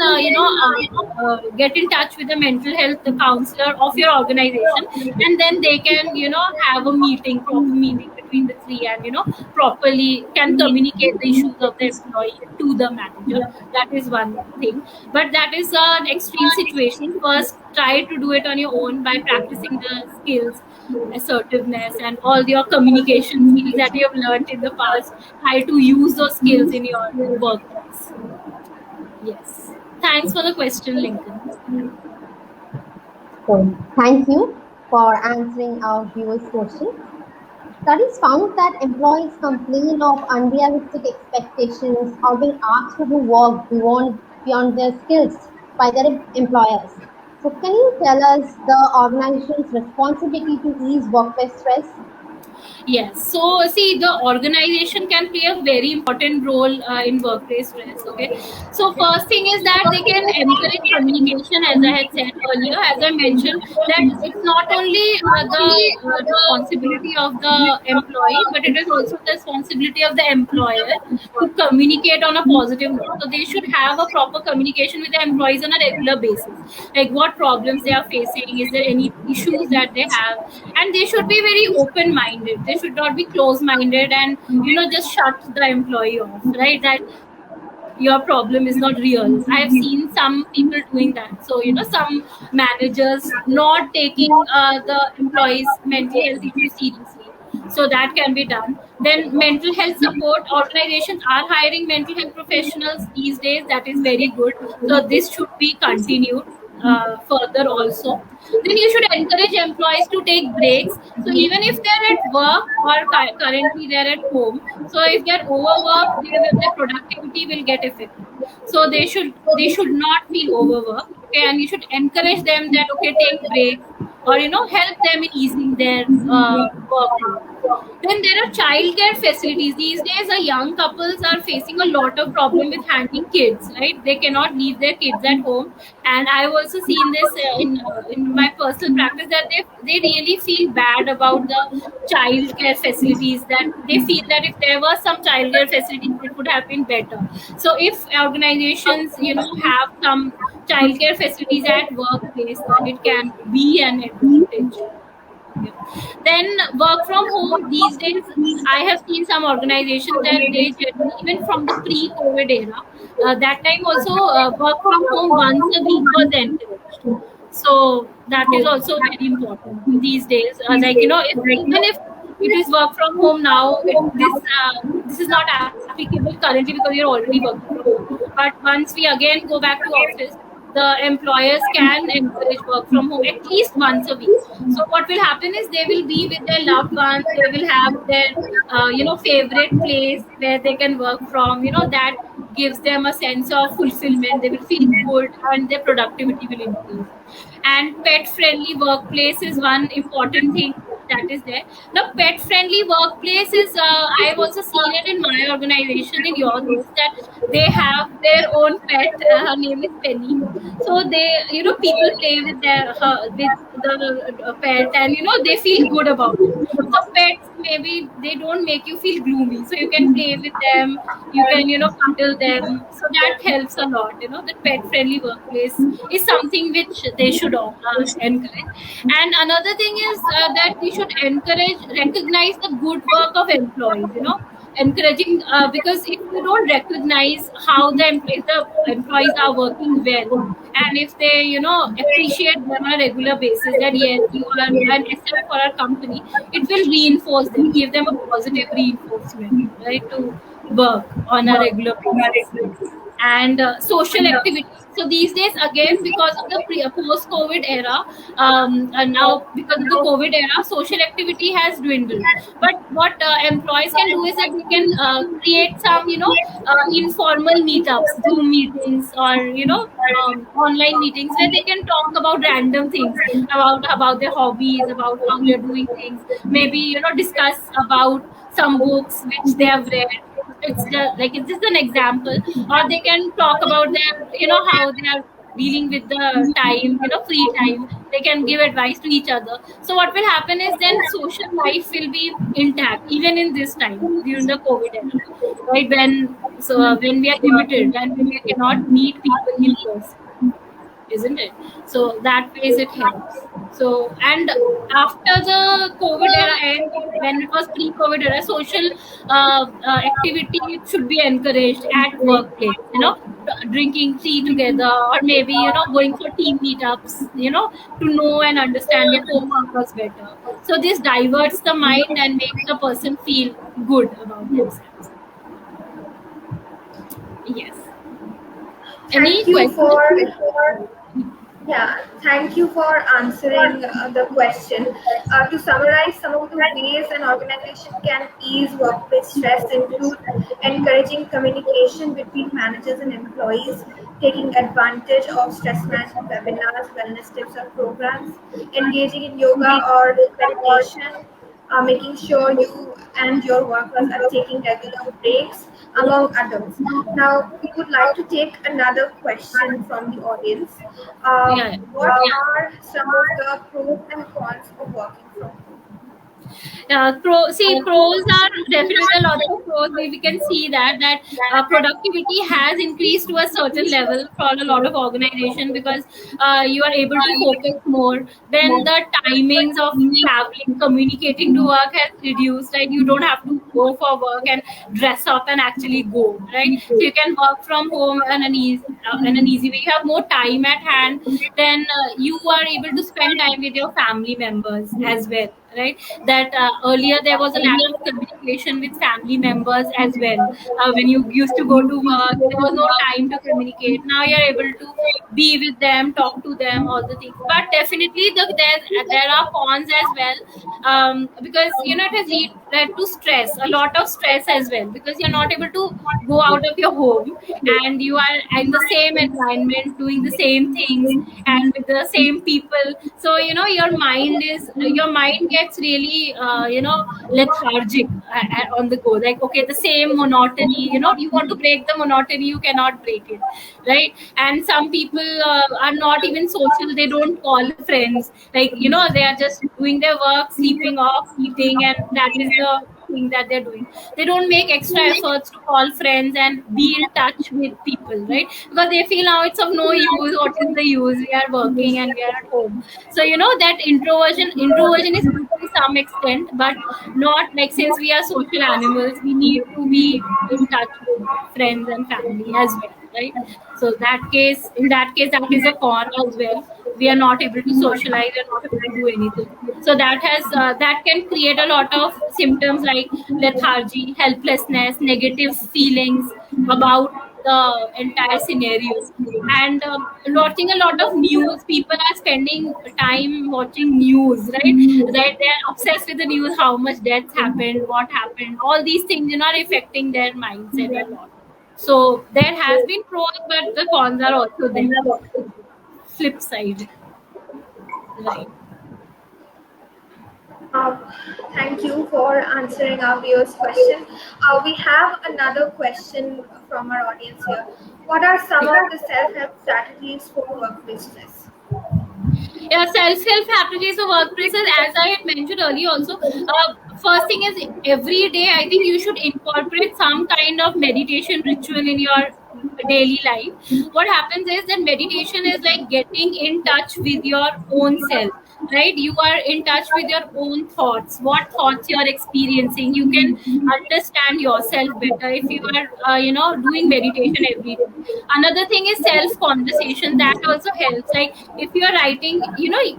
get in touch with the mental health counselor of your organization, and then they can have a meeting, proper meeting between the three, and properly can communicate the issues of the employee to the manager. That is one thing, but that is an extreme situation. First, try to do it on your own by practicing the skills, assertiveness, and all your communication skills that you have learned in the past. Try to use those skills in your workplace. Yes. Thanks for the question, Lincoln. So, thank you for answering our viewers' questions. Studies found that employees complain of unrealistic expectations or being asked to do work beyond their skills by their employers. So, can you tell us the organization's responsibility to ease workplace stress? Yes. So, see, the organization can play a very important role in workplace stress. Okay. So, first thing is that they can encourage communication, as I had said earlier, as I mentioned, that it's not only the responsibility of the employee, but it is also the responsibility of the employer to communicate on a positive note. So, they should have a proper communication with the employees on a regular basis, like what problems they are facing, is there any issues that they have, and they should be very open minded. They should not be close minded and just shut the employee off, right? That your problem is not real. I have seen some people doing that. So some managers not taking the employees mental health issues seriously. So that can be done. Then mental health support organizations are hiring mental health professionals these days. That is very good. So this should be continued further also. Then you should encourage employees to take breaks. So even if they're at work or currently they're at home, so if they're overworked, their productivity will get affected. So they should not feel overworked. Okay, and you should encourage them that okay, take breaks, or help them in easing their workload. Then there are childcare facilities. These days, young couples are facing a lot of problem with handling kids. Right, they cannot leave their kids at home, and I've also seen this in my personal practice that they really feel bad about the childcare facilities. That they feel that if there was some childcare facilities, it would have been better. So if organizations have some childcare facilities at workplace, then it can be an advantage. Okay. Then work from home these days, I have seen some organizations that they even from the pre-COVID era, that time also work from home once a week was encouraged. So that is also very important these days. Like if even if it is work from home now, this is not applicable currently because you're already working from home. But once we again go back to office, the employers can encourage work from home at least once a week. So what will happen is they will be with their loved ones. They will have their favorite place where they can work from. That gives them a sense of fulfillment. They will feel good and their productivity will increase. And pet friendly workplace is one important thing that is there. Now pet friendly workplace is, I've also seen it in my organization, in yours, that they have their own pet. Her name is Penny. So they, people play with with the pet, and they feel good about it. So pets, maybe they don't make you feel gloomy, so you can play with them, you can cuddle them. So that helps a lot. The pet friendly workplace is something which they should encourage. And another thing is that we should recognize the good work of employees. Encouraging, because if you don't recognize how the employees are working well, and if they appreciate them on a regular basis, that yes, you are an asset for our company, it will reinforce them, give them a positive reinforcement, right, to work on a regular basis. And social activities. So these days, again, because of the post-COVID era, and now because of the COVID era, social activity has dwindled. But what employees can do is that they can create some, informal meetups, Zoom meetings, or online meetings where they can talk about random things, about their hobbies, about how they're doing things. Maybe discuss about some books which they have read. It's just an example. Or they can talk about their how they are dealing with the time, free time. They can give advice to each other. So what will happen is then social life will be intact even in this time during the COVID era, right? When we are limited and when we cannot meet people in person, isn't it? So that ways it helps. So, and after the COVID era end, when it was pre-COVID era, social activity should be encouraged at workplace. Drinking tea together, or maybe going for team meetups. To know and understand the co-workers better. So this diverts the mind and makes the person feel good about themselves. Yes. Any Thank you questions? for Yeah, thank you for answering the question. To summarize, some of the ways an organization can ease workplace stress include encouraging communication between managers and employees, taking advantage of stress management webinars, wellness tips, or programs, engaging in yoga or meditation, making sure you and your workers are taking regular breaks, among others. Now, we would like to take another question from the audience. Yeah. What are some of the pros and cons of working from home? Pros are definitely a lot of pros. We can see that productivity has increased to a certain level for a lot of organization, because you are able to focus more. Then the timings of traveling, communicating to work has reduced. Right, you don't have to go for work and dress up and actually go. Right, so you can work from home in an easy way. You have more time at hand. Then you are able to spend time with your family members as well. Right, that earlier there was a lack of communication with family members as well. When you used to go to work, there was no time to communicate. Now you're able to be with them, talk to them, all the things. But definitely there are cons as well, because it has led to stress, a lot of stress as well, because you're not able to go out of your home, and you are in the same environment doing the same things and with the same people. So your mind gets really lethargic on the go. Like, okay, the same monotony, you want to break the monotony, you cannot break it. Right, and some people are not even social. They don't call friends. Like, they are just doing their work, sleeping off, eating, and that is the thing that they're doing. They don't make extra efforts to call friends and be in touch with people, right? Because they feel now it's of no use. What is the use? We are working and we are at home. So that introversion is good to some extent, but not like, since we are social animals, we need to be in touch with friends and family as well, right? So in that case, that is a con as well. We are not able to socialize, we are not able to do anything. So that can create a lot of symptoms like lethargy, helplessness, negative feelings about the entire scenario. And watching a lot of news, people are spending time watching news, right? That they're obsessed with the news, how much deaths happened, what happened, all these things, are affecting their mindset a lot. So there has been pros, but the cons are also there. Flip side, right? Uh, Thank you for answering our viewers' question. We have another question from our audience here. What are some of the self-help strategies for workplace stress? Yeah, self-help strategies for workplaces, as I had mentioned earlier also. First thing is, every day I think you should incorporate some kind of meditation ritual in your daily life. What happens is that meditation is like getting in touch with your own self. Right, you are in touch with your own thoughts, what thoughts you are experiencing. You can understand yourself better if you are doing meditation every day. Another thing is self conversation, that also helps. Like, if you are writing,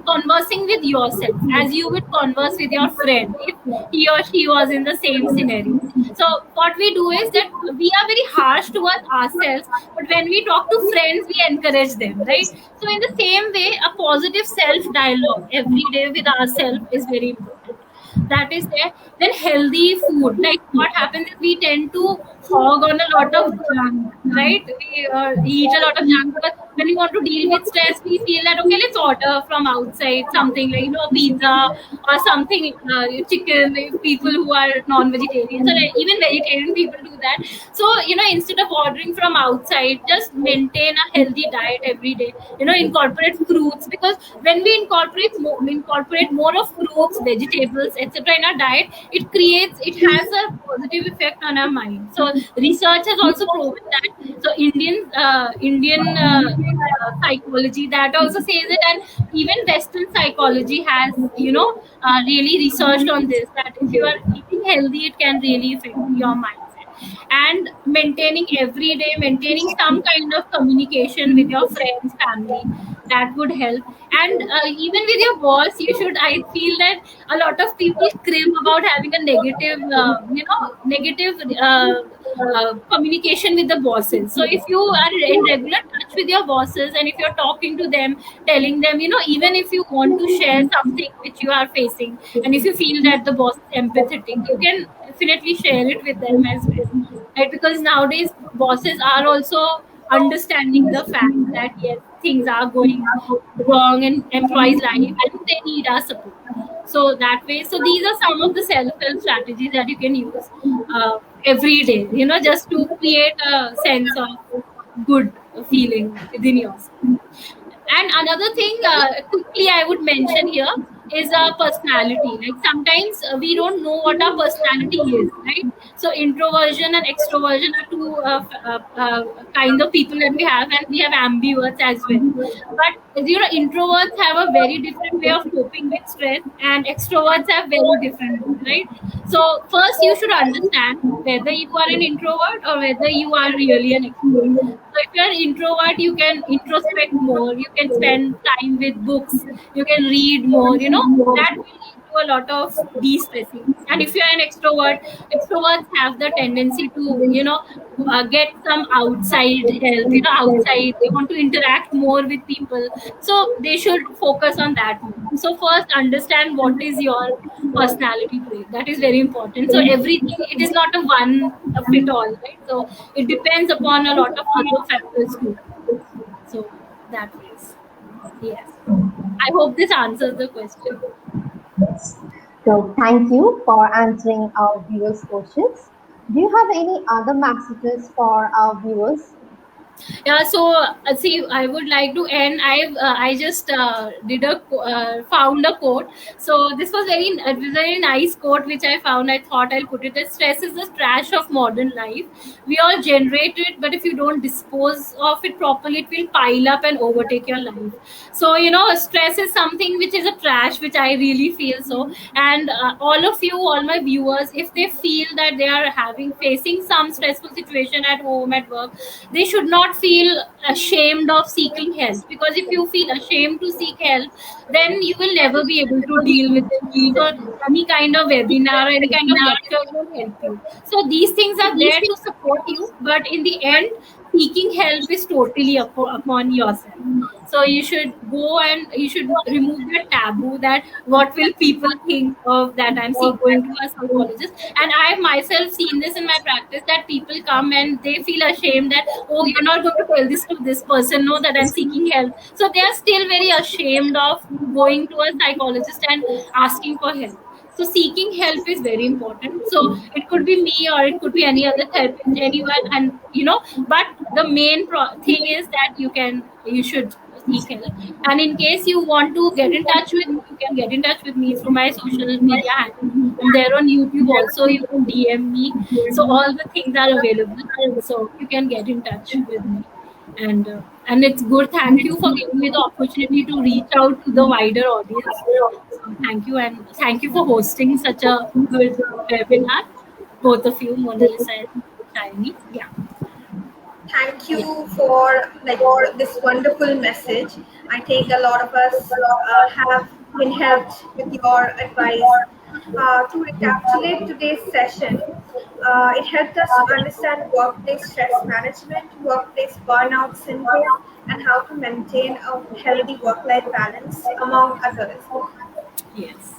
conversing with yourself as you would converse with your friend if he or she was in the same scenario. So what we do is that we are very harsh towards ourselves, but when we talk to friends, we encourage them, right? So in the same way, a positive self dialogue every day with ourselves is very important. That is there. Then healthy food. Like, what happens is we tend to hog on a lot of junk, right? We eat a lot of junk, because when we want to deal with stress, we feel that, okay, let's order from outside something like, pizza or something, chicken. People who are non-vegetarians, or even vegetarian people do that. So instead of ordering from outside, just maintain a healthy diet every day. Incorporate fruits, because when we incorporate more of fruits, vegetables, etc. in our diet, it has a positive effect on our mind. So research has also proven that. So Indian psychology, that also says it. And even Western psychology has really researched on this, that if you are eating healthy, it can really affect your mindset. And maintaining some kind of communication with your friends, family, that would help. And even with your boss, I feel that a lot of people crib about having a negative communication with the bosses. So if you are in regular touch with your bosses, and if you're talking to them, telling them, even if you want to share something which you are facing, and if you feel that the boss is empathetic, you can definitely share it with them as well, right? Because nowadays bosses are also understanding the fact that, yes, things are going wrong in employees life, and they need our support. So that way, so these are some of the self-help strategies that you can use every day, just to create a sense of good feeling within yourself. And another thing, quickly I would mention here, is our personality. Like sometimes we don't know what our personality is, right? So introversion and extroversion are two kind of people that we have, and we have ambiverts as well. But introverts have a very different way of coping with stress, and extroverts have very different way, right? So first, you should understand whether you are an introvert or whether you are really an extrovert. So if you're an introvert, you can introspect more, you can spend time with books, you can read more, that will lead to a lot of de-stressing. And if you're an extrovert, extroverts have the tendency to, get some outside help, outside, they want to interact more with people. So they should focus on that more. So first, understand what is your personality trait. That is very important. So everything, it is not a one fit all, right? So it depends upon a lot of other factors too. So that is, yes. I hope this answers the question. So thank you for answering our viewers' questions. Do you have any other messages for our viewers? Yeah, so see, I would like to end. I just did a found a quote. So this was very nice quote which I found. I thought I'll put it as: stress is the trash of modern life. We all generate it, but if you don't dispose of it properly, it will pile up and overtake your life. So stress is something which is a trash, which I really feel so. And all of you, all my viewers, if they feel that they are having facing some stressful situation at home, at work, they should not feel ashamed of seeking help, because if you feel ashamed to seek help, then you will never be able to deal with it. So any kind of webinar or any kind of lecture won't help you. So these things are there to support you, but in the end, seeking help is totally upon yourself. So you should go and you should remove the taboo that what will people think of that I'm going to a psychologist. And I have myself seen this in my practice, that people come and they feel ashamed that, oh, you're not going to tell this to this person, no, that I'm seeking help. So they are still very ashamed of going to a psychologist and asking for help. So seeking help is very important. So it could be me or it could be any other therapist, anyone, and but the main thing is that you should seek help. And in case you want to get in touch with me, you can get in touch with me through my social media handle. I'm there on YouTube also. You can DM me. So all the things are available. So you can get in touch with me. And it's good. Thank you for giving me the opportunity to reach out to the wider audience. So thank you, and thank you for hosting such a good webinar, both of you, Mona Lisa and Shiny. Yeah, Thank yeah, you for this wonderful message. I think a lot of us have been helped with your advice. To recapitulate today's session, it helped us to understand workplace stress management, workplace burnout syndrome, and how to maintain a healthy work-life balance, among others. yes,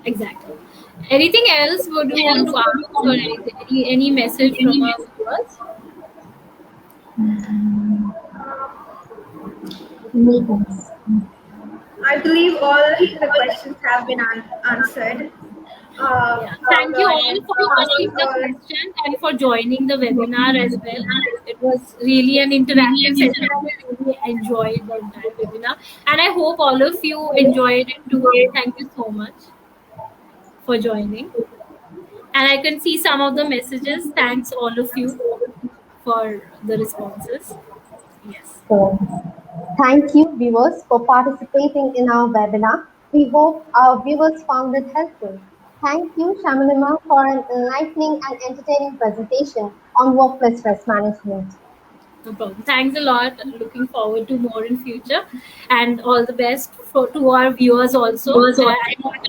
exactly. Anything else would you want to ask, or any message from our viewers? Meetings. I believe all the questions have been answered Yeah. from Thank the you all audience. for Thank you asking the for questions and for joining the webinar as well. It was really an interactive session. I really enjoyed the entire webinar. And I hope all of you enjoyed it too. Thank you so much for joining. And I can see some of the messages. Thanks, all of you, for the responses. Yes. So thank you, viewers, for participating in our webinar. We hope our viewers found it helpful. Thank you, Shamanima, for an enlightening and entertaining presentation on workplace stress management. No problem. Thanks a lot. Looking forward to more in future, and all the best for to our viewers also. I know it's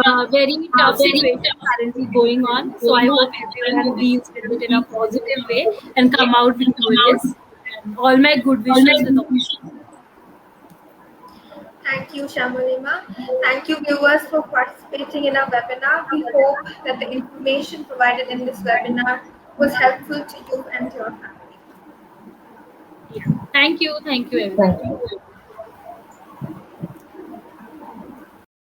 a very tough situation currently going on, so I hope everyone deals with it in a positive way and come out victorious. And all my good wishes with all. Thank you, Shamunima. Thank you, viewers, for participating in our webinar. We hope that the information provided in this webinar was helpful to you and your family. Yeah. Thank you. Thank you, everyone. Thank you.